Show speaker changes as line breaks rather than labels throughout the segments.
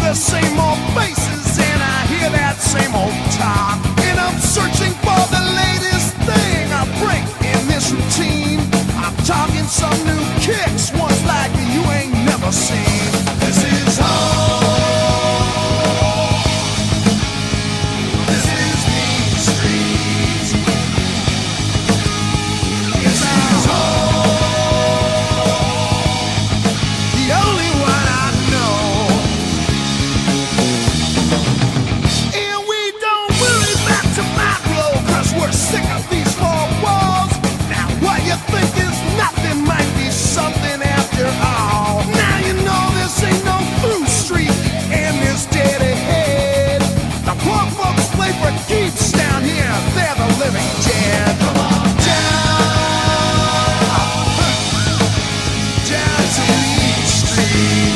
The same old faces and I hear that same old talk, and I'm searching for the latest thing I break in this routine. I'm talking some new kicks, ones like you ain't never seen. This is home. This is Mean Street. This is home. The only one I know. We're sick of these four walls. Now what you think is nothing might be something after all. Now you know this ain't no through street and this dead ahead. The poor folks play for keeps down here. They're the living dead. Come on down to Mean Street.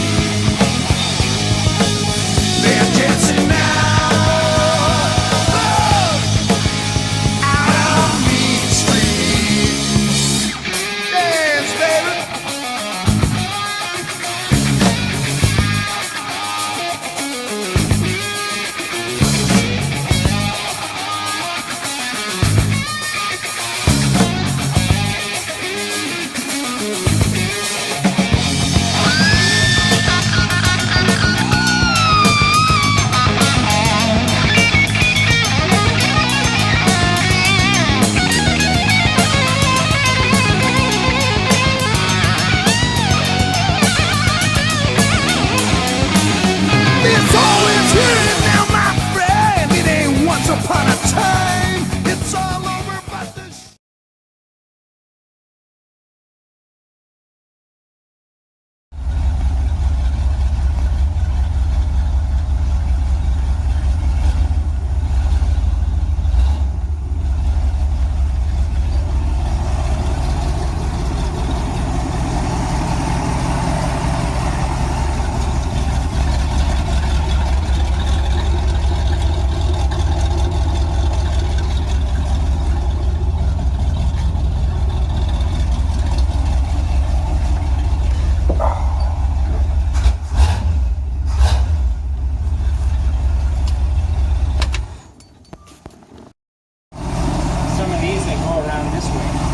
They're dancing now. Upon a time, it's all over but the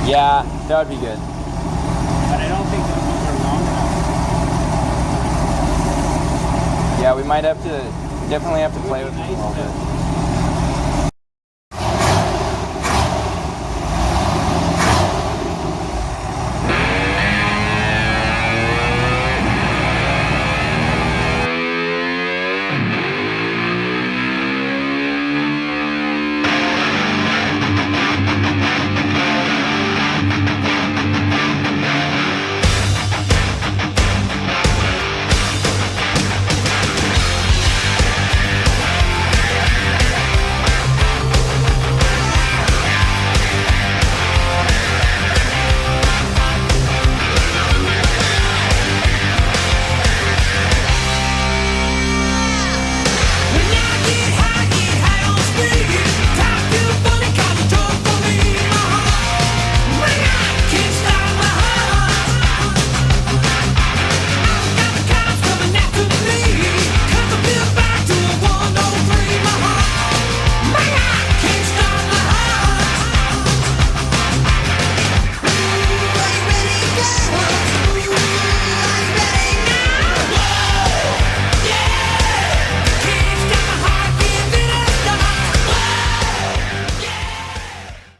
Yeah, that would be good.
But I don't think those ones are long enough.
Yeah, we might have to, definitely have to play with them a little bit.